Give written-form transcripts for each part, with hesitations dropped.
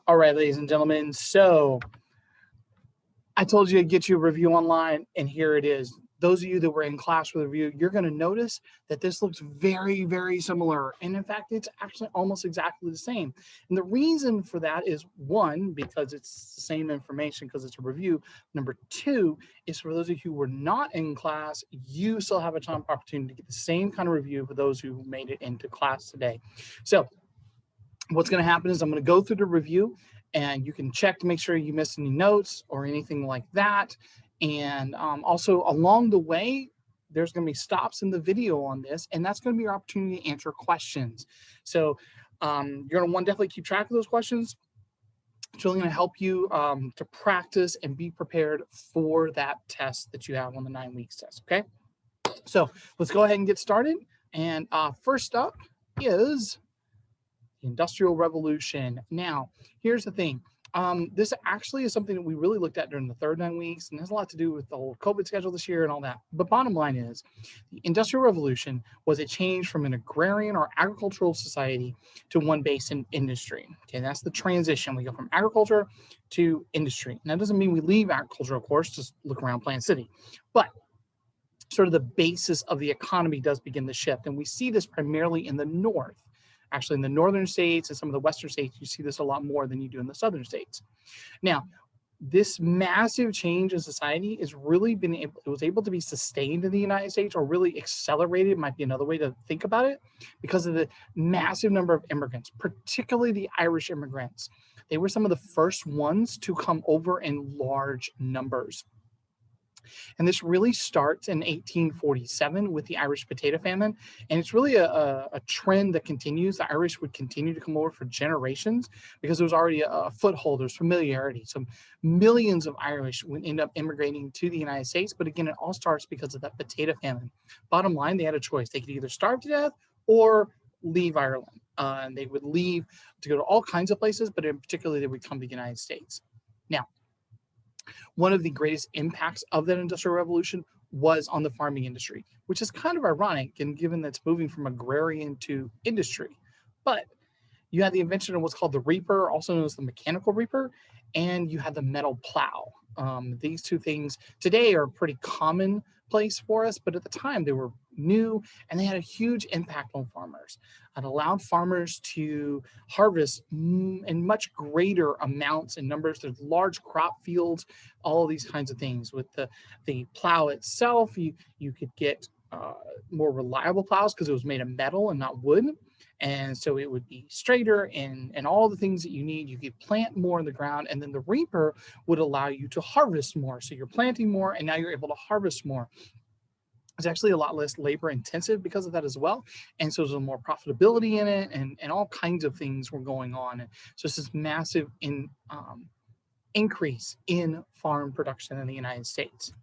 All right, ladies and gentlemen, so I told you to get you a review online, and here it is. Those of you that were in class with the review, you're going to notice that this looks very, very similar. And in fact, it's actually almost exactly the same. And the reason for that is, one, because it's the same information because it's a review. Number two is for those of you who were not in class, you still have a time opportunity to get the same kind of review for those who made it into class today. So what's going to happen is I'm going to go through the review, and you can check to make sure you missed any notes or anything like that. And also along the way, there's going to be stops in the video on this, and that's going to be your opportunity to answer questions. So you're going to want to definitely keep track of those questions. It's really going to help you to practice and be prepared for that test that you have on the 9 weeks test. Okay, so let's go ahead and get started. And first up is the Industrial Revolution. Now, here's the thing. This actually is something that we really looked at during the third 9 weeks, and has a lot to do with the whole COVID schedule this year and all that. But bottom line is, the Industrial Revolution was a change from an agrarian or agricultural society to one based in industry. Okay, that's the transition. We go from agriculture to industry. And that doesn't mean we leave agriculture, of course, just look around Plant City. But sort of the basis of the economy does begin to shift. And we see this primarily in the North. Actually, in the northern states and some of the western states, you see this a lot more than you do in the southern states. Now, this massive change in society is really it was able to be sustained in the United States, or really accelerated, might be another way to think about it, because of the massive number of immigrants, particularly the Irish immigrants. They were some of the first ones to come over in large numbers. And this really starts in 1847 with the Irish potato famine. And it's really a trend that continues. The Irish would continue to come over for generations because there was already a foothold, there's familiarity. So millions of Irish would end up immigrating to the United States. But again, it all starts because of that potato famine. Bottom line, they had a choice. They could either starve to death or leave Ireland. And they would leave to go to all kinds of places, but in particular, they would come to the United States. Now, one of the greatest impacts of that Industrial Revolution was on the farming industry, which is kind of ironic, and given that it's moving from agrarian to industry. But you had the invention of what's called the reaper, also known as the mechanical reaper, and you had the metal plow. These two things today are pretty commonplace for us, but at the time they were new, and they had a huge impact on farmers. It allowed farmers to harvest in much greater amounts and numbers. There's large crop fields, all of these kinds of things. With the plow itself, you could get more reliable plows because it was made of metal and not wood. And so it would be straighter and all the things that you need. You could plant more in the ground, and then the reaper would allow you to harvest more. So you're planting more, and now you're able to harvest more. It's actually a lot less labor intensive because of that as well. And so there's more profitability in it, and all kinds of things were going on. And so it's this massive increase in farm production in the United States.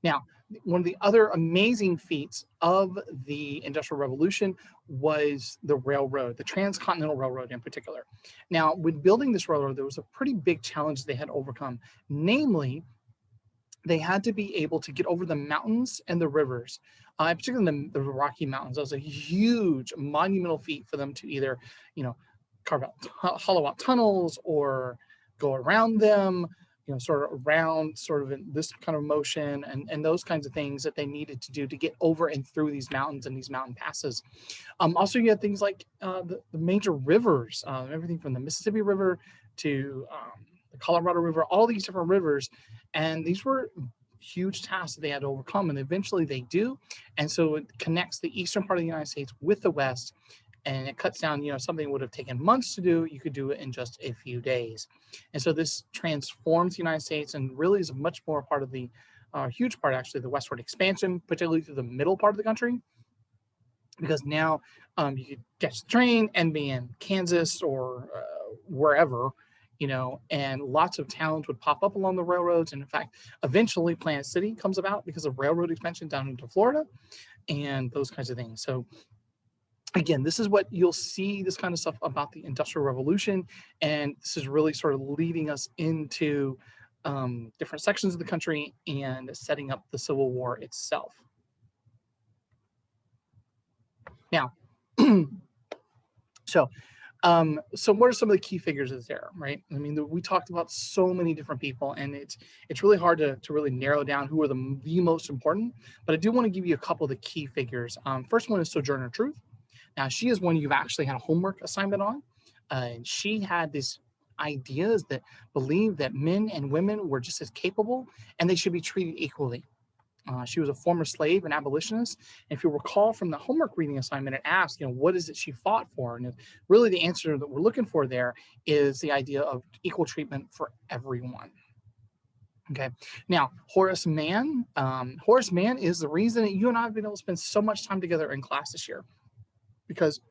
Now, one of the other amazing feats of the Industrial Revolution was the railroad, the Transcontinental Railroad in particular. Now, with building this railroad, there was a pretty big challenge they had to overcome. Namely, they had to be able to get over the mountains and the rivers, particularly the Rocky Mountains. That was a huge monumental feat for them to either, carve out, hollow out tunnels or go around them, sort of around sort of in this kind of motion and those kinds of things that they needed to do to get over and through these mountains and these mountain passes. Also, you had things like the major rivers, everything from the Mississippi River to the Colorado River, all these different rivers. And these were huge tasks that they had to overcome, and eventually they do. And so it connects the eastern part of the United States with the West, and it cuts down, something that would have taken months to do, you could do it in just a few days. And so this transforms the United States and really is a much more part of the, huge part actually, the westward expansion, particularly through the middle part of the country, because now you could catch the train and be in Kansas or wherever, and lots of towns would pop up along the railroads. And in fact, eventually Plant City comes about because of railroad expansion down into Florida and those kinds of things. So again, this is what you'll see, this kind of stuff about the Industrial Revolution. And this is really sort of leading us into different sections of the country and setting up the Civil War itself. Now, so So what are some of the key figures that's there, right? I mean, we talked about so many different people, and it's really hard to really narrow down who are the most important, but I do want to give you a couple of the key figures. First one is Sojourner Truth. Now, she is one you've actually had a homework assignment on, and she had these ideas that believed that men and women were just as capable and they should be treated equally. She was a former slave and abolitionist. And if you recall from the homework reading assignment, it asked, what is it she fought for? And really the answer that we're looking for there is the idea of equal treatment for everyone. Okay. Now, Horace Mann. Horace Mann is the reason that you and I have been able to spend so much time together in class this year, because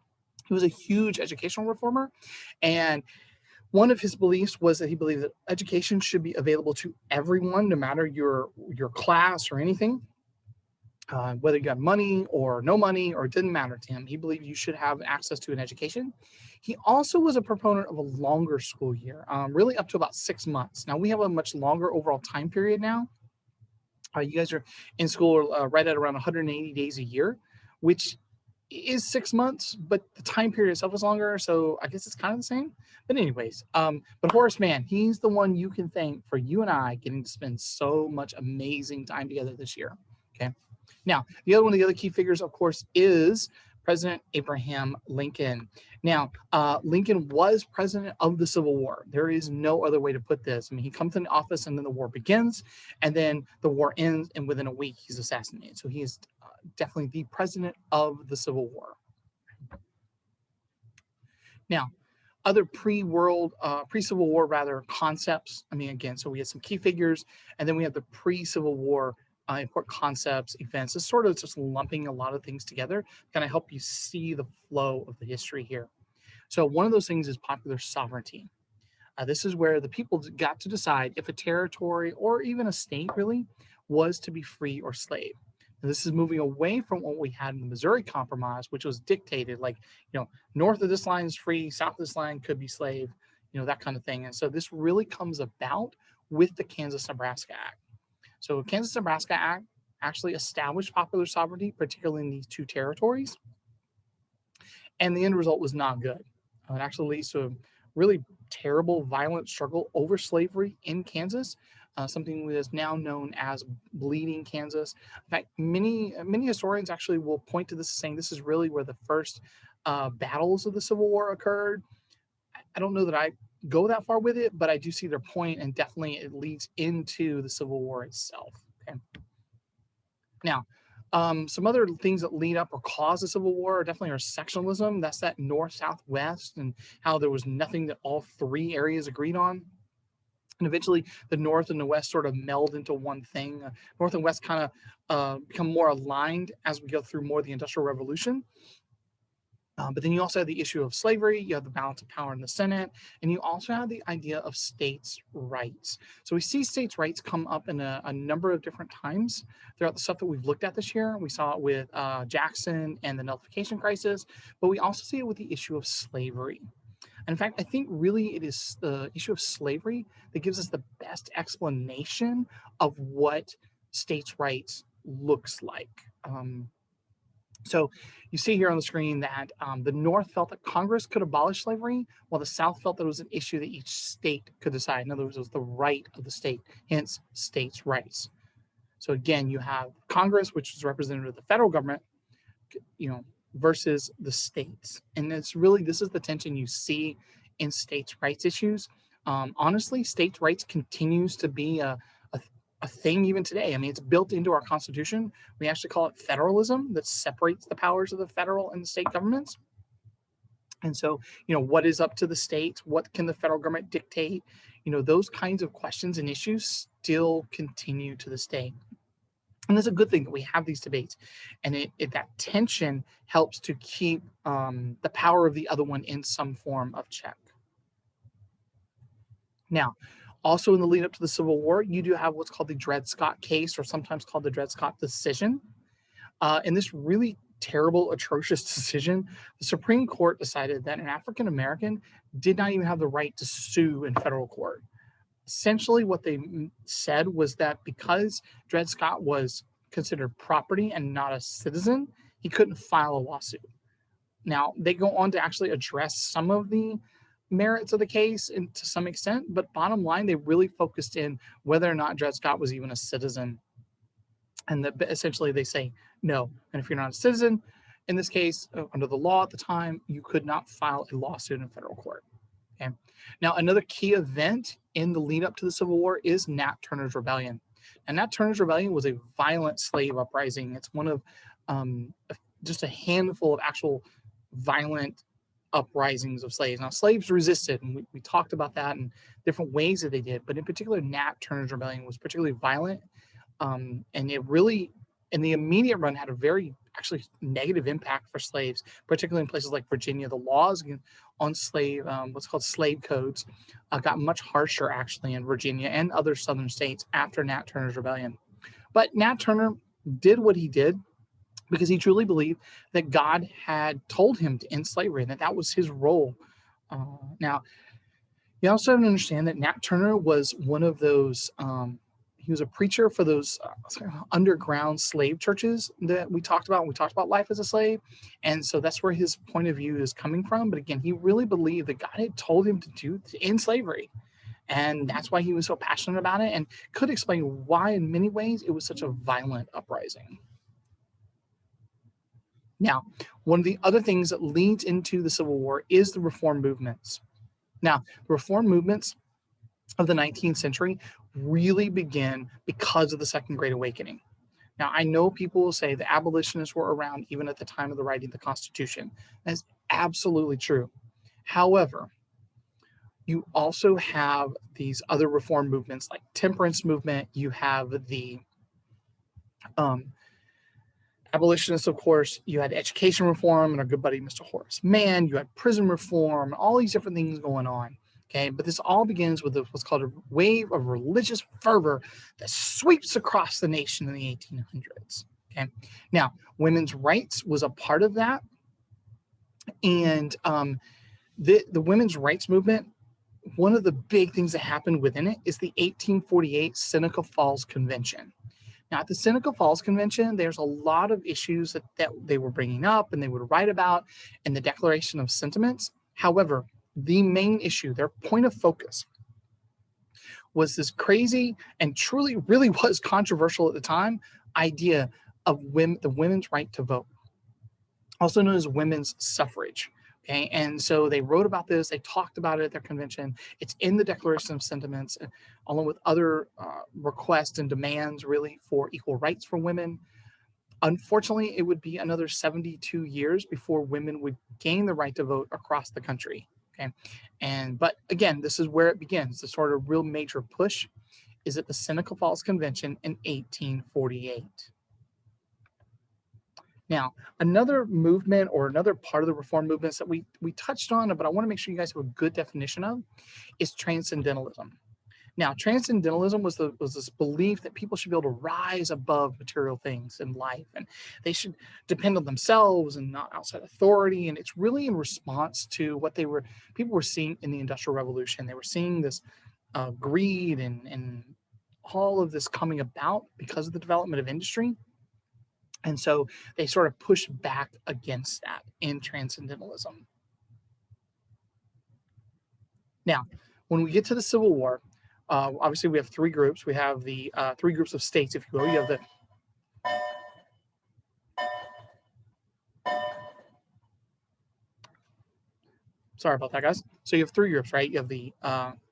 he was a huge educational reformer. And one of his beliefs was that he believed that education should be available to everyone, no matter your class or anything, whether you got money or no money, or it didn't matter to him. He believed you should have access to an education. He also was a proponent of a longer school year, really up to about 6 months. Now, we have a much longer overall time period now. You guys are in school right at around 180 days a year, which is 6 months, but the time period itself is longer, so I guess it's kind of the same. But anyways, but Horace Mann, he's the one you can thank for you and I getting to spend so much amazing time together this year. Okay. Now, the other one of the other key figures, of course, is President Abraham Lincoln. Now, Lincoln was president of the Civil War. There is no other way to put this. I mean, he comes into office and then the war begins, and then the war ends, and within a week he's assassinated. So he is definitely the president of the Civil War. Now, other pre-Civil War rather concepts. I mean, again, so we have some key figures, and then we have the pre-Civil War important concepts, events. It's sort of just lumping a lot of things together, kind of help you see the flow of the history here. So one of those things is popular sovereignty. This is where the people got to decide if a territory or even a state really was to be free or slave. And this is moving away from what we had in the Missouri Compromise, which was dictated like, north of this line is free, south of this line could be slave, that kind of thing. And so this really comes about with the Kansas-Nebraska Act. So the Kansas-Nebraska Act actually established popular sovereignty, particularly in these two territories. And the end result was not good. It actually leads to a really terrible, violent struggle over slavery in Kansas, something that is now known as Bleeding Kansas. In fact, many historians actually will point to this as saying this is really where the first battles of the Civil War occurred. I don't know that I go that far with it, but I do see their point, and definitely it leads into the Civil War itself. Okay. Now, some other things that lead up or cause the Civil War definitely are sectionalism. That's that north-south-west, and how there was nothing that all three areas agreed on. And eventually the North and the West sort of meld into one thing. North and West kind of become more aligned as we go through more of the Industrial Revolution. But then you also have the issue of slavery, you have the balance of power in the Senate, and you also have the idea of states' rights. So we see states' rights come up in a number of different times throughout the stuff that we've looked at this year. We saw it with Jackson and the nullification crisis, but we also see it with the issue of slavery. And in fact, I think really it is the issue of slavery that gives us the best explanation of what states' rights looks like. So you see here on the screen that the North felt that Congress could abolish slavery, while the South felt that it was an issue that each state could decide. In other words, it was the right of the state, hence states' rights. So again, you have Congress, which is representative of the federal government, versus the states. And this is the tension you see in states' rights issues. Honestly, states' rights continues to be a thing even today. I mean, it's built into our Constitution. We actually call it federalism, that separates the powers of the federal and the state governments. And so, what is up to the states? What can the federal government dictate? Those kinds of questions and issues still continue to this day. And it's a good thing that we have these debates, and that tension helps to keep the power of the other one in some form of check. Now, also in the lead up to the Civil War, you do have what's called the Dred Scott case, or sometimes called the Dred Scott decision. In this really terrible, atrocious decision, the Supreme Court decided that an African American did not even have the right to sue in federal court. Essentially, what they said was that because Dred Scott was considered property and not a citizen, he couldn't file a lawsuit. Now, they go on to actually address some of the merits of the case and to some extent, but bottom line, they really focused in whether or not Dred Scott was even a citizen. And essentially they say no. And if you're not a citizen, in this case, under the law at the time, you could not file a lawsuit in federal court. Okay. Now, another key event in the lead up to the Civil War is Nat Turner's Rebellion. And Nat Turner's Rebellion was a violent slave uprising. It's one of just a handful of actual violent uprisings of slaves. Now, slaves resisted, and we talked about that in different ways that they did, but in particular, Nat Turner's Rebellion was particularly violent, and it really, in the immediate run, had a very actually negative impact for slaves, particularly in places like Virginia. The laws on slave, what's called slave codes, got much harsher actually in Virginia and other southern states after Nat Turner's Rebellion. But Nat Turner did what he did because he truly believed that God had told him to end slavery and that was his role. Now, you also have to understand that Nat Turner was one of those, he was a preacher for those underground slave churches that we talked about when we talked about life as a slave. And so that's where his point of view is coming from. But again, he really believed that God had told him to end slavery. And that's why he was so passionate about it and could explain why in many ways it was such a violent uprising. Now, one of the other things that leads into the Civil War is the reform movements. Now, the reform movements of the 19th century really begin because of the Second Great Awakening. Now, I know people will say the abolitionists were around even at the time of the writing of the Constitution. That's absolutely true. However, you also have these other reform movements like temperance movement. You have the abolitionists, of course. You had education reform and our good buddy, Mr. Horace Mann. You had prison reform, all these different things going on. Okay, but this all begins with what's called a wave of religious fervor that sweeps across the nation in the 1800s. Okay, now women's rights was a part of that, and the women's rights movement. One of the big things that happened within it is the 1848 Seneca Falls Convention. Now, at the Seneca Falls Convention, there's a lot of issues that they were bringing up and they would write about in the Declaration of Sentiments. However, the main issue, their point of focus, was this crazy and truly really was controversial at the time idea of the women's right to vote, also known as women's suffrage. Okay, and so they wrote about this, they talked about it at their convention. It's in the Declaration of Sentiments, along with other requests and demands really for equal rights for women. Unfortunately, it would be another 72 years before women would gain the right to vote across the country. Okay, but again, this is where it begins. The sort of real major push is at the Seneca Falls Convention in 1848. Now, another movement or another part of the reform movements that we touched on, but I want to make sure you guys have a good definition of, is Transcendentalism. Now, Transcendentalism was this belief that people should be able to rise above material things in life, and they should depend on themselves and not outside authority. And it's really in response to what people were seeing in the Industrial Revolution. They were seeing this greed and all of this coming about because of the development of industry. And so they sort of pushed back against that in Transcendentalism. Now, when we get to the Civil War, obviously we have three groups. We have the three groups of states, if you will. You have the sorry about that, guys. So you have three groups, right? You have the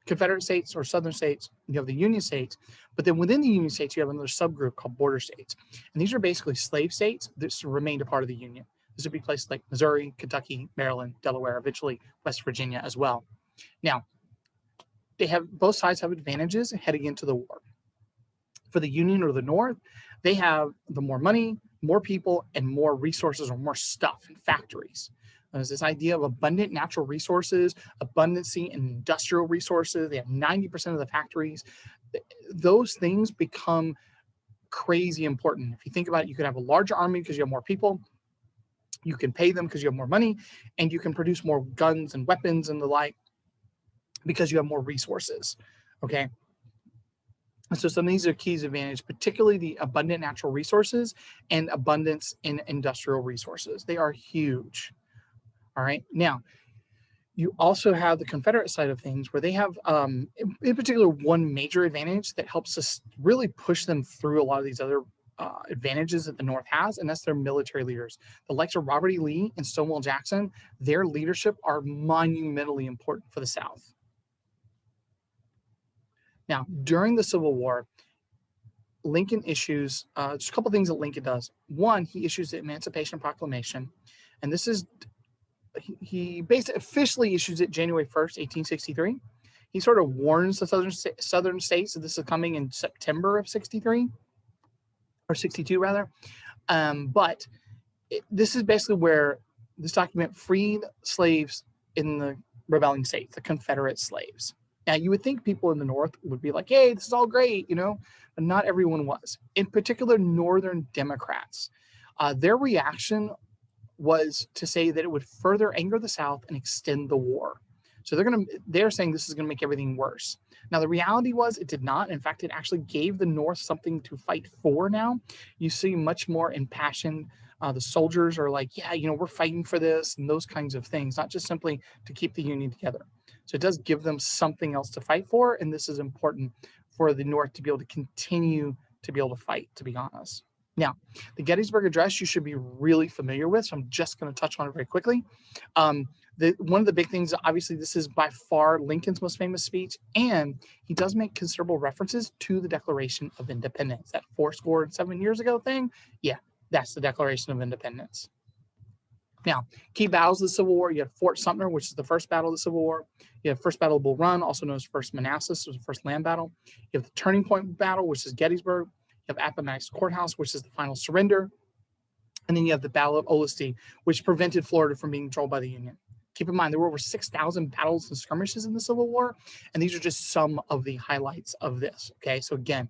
Confederate states or Southern states. You have the Union states. But then within the Union states, you have another subgroup called border states. And these are basically slave states that remained a part of the Union. This would be places like Missouri, Kentucky, Maryland, Delaware, eventually West Virginia as well. Now, both sides have advantages heading into the war. For the Union or the North, they have the more money, more people, and more resources or more stuff and factories. There's this idea of abundant natural resources, abundancy in industrial resources. They have 90% of the factories. Those things become crazy important. If you think about it, you could have a larger army because you have more people. You can pay them because you have more money, and you can produce more guns and weapons and the like because you have more resources. Okay. So some of these are keys advantage, particularly the abundant natural resources and abundance in industrial resources. They are huge. All right. Now, you also have the Confederate side of things where they have, in particular, one major advantage that helps us really push them through a lot of these other advantages that the North has, and that's their military leaders. The likes of Robert E. Lee and Stonewall Jackson, their leadership are monumentally important for the South. Now, during the Civil War, Lincoln issues just a couple things that Lincoln does. One, he issues the Emancipation Proclamation, and this is he basically officially issues it January 1st, 1863. He sort of warns the southern states that this is coming in September of 63 or 62 rather. But this is basically where this document freed slaves in the rebelling states, the Confederate slaves. Now, you would think people in the North would be like, hey, this is all great, but not everyone was. In particular, Northern Democrats. Their reaction was to say that it would further anger the South and extend the war. So they're saying this is going to make everything worse. Now, the reality was it did not. In fact, it actually gave the North something to fight for now. You see much more impassioned. The soldiers are like, yeah, we're fighting for this and those kinds of things, not just simply to keep the Union together. So it does give them something else to fight for. And this is important for the North to be able to continue to be able to fight, to be honest. Now, the Gettysburg Address you should be really familiar with, so I'm just going to touch on it very quickly. One of the big things, obviously, this is by far Lincoln's most famous speech, and he does make considerable references to the Declaration of Independence. That 7 years ago thing, yeah, that's the Declaration of Independence. Now, key battles of the Civil War, you have Fort Sumter, which is the first battle of the Civil War. You have First Battle of Bull Run, also known as First Manassas, which was the first land battle. You have the Turning Point Battle, which is Gettysburg. You have Appomattox Courthouse, which is the final surrender. And then you have the Battle of Olustee, which prevented Florida from being controlled by the Union. Keep in mind, there were over 6,000 battles and skirmishes in the Civil War, and these are just some of the highlights of this, okay? So again,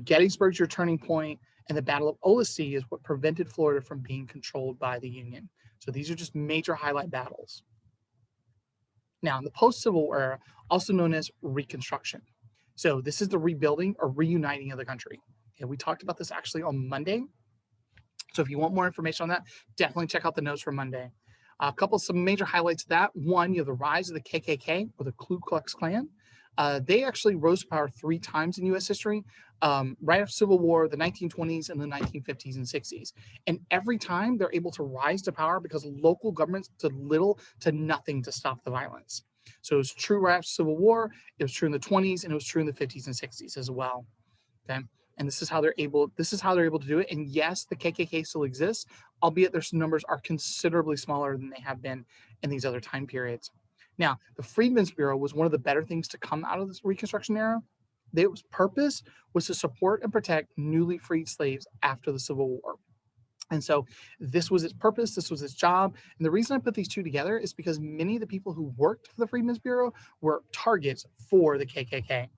Gettysburg's your turning point, and the Battle of Olustee is what prevented Florida from being controlled by the Union. So these are just major highlight battles. Now, in the post-Civil War era, also known as Reconstruction. So this is the rebuilding or reuniting of the country. And we talked about this actually on Monday. So if you want more information on that, definitely check out the notes from Monday. Some major highlights of that. One, you have the rise of the KKK, or the Ku Klux Klan. They actually rose to power 3 times in U.S. history, right after Civil War, the 1920s, and the 1950s and 60s. And every time they're able to rise to power because local governments did little to nothing to stop the violence. So it was true right after Civil War, it was true in the 20s, and it was true in the 50s and 60s as well. Okay. And this is how they're able to do it. And yes, the KKK still exists, albeit their numbers are considerably smaller than they have been in these other time periods. Now, the Freedmen's Bureau was one of the better things to come out of this Reconstruction era. Their purpose was to support and protect newly freed slaves after the Civil War. And so this was its purpose, this was its job. And the reason I put these two together is because many of the people who worked for the Freedmen's Bureau were targets for the KKK.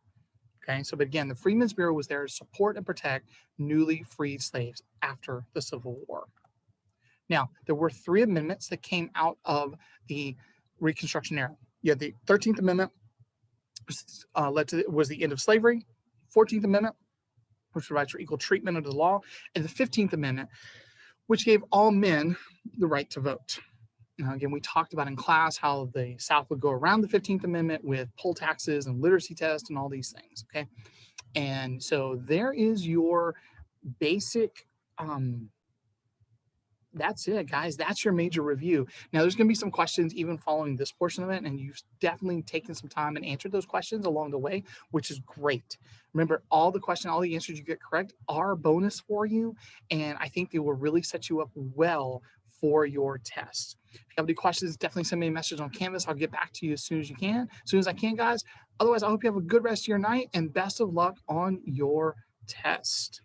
Okay, so but again, the Freedmen's Bureau was there to support and protect newly freed slaves after the Civil War. Now, there were 3 amendments that came out of the Reconstruction era. You had the 13th Amendment, which was the end of slavery, 14th Amendment, which provides for equal treatment under the law, and the 15th Amendment, which gave all men the right to vote. Now, again, we talked about in class how the South would go around the 15th Amendment with poll taxes and literacy tests and all these things, okay? And so there is your basic, that's it, guys. That's your major review. Now, there's going to be some questions even following this portion of it, and you've definitely taken some time and answered those questions along the way, which is great. Remember, all the answers you get correct are bonus for you, and I think they will really set you up well for your test. If you have any questions, definitely send me a message on Canvas. I'll get back to you as soon as I can, guys. Otherwise, I hope you have a good rest of your night, and best of luck on your test.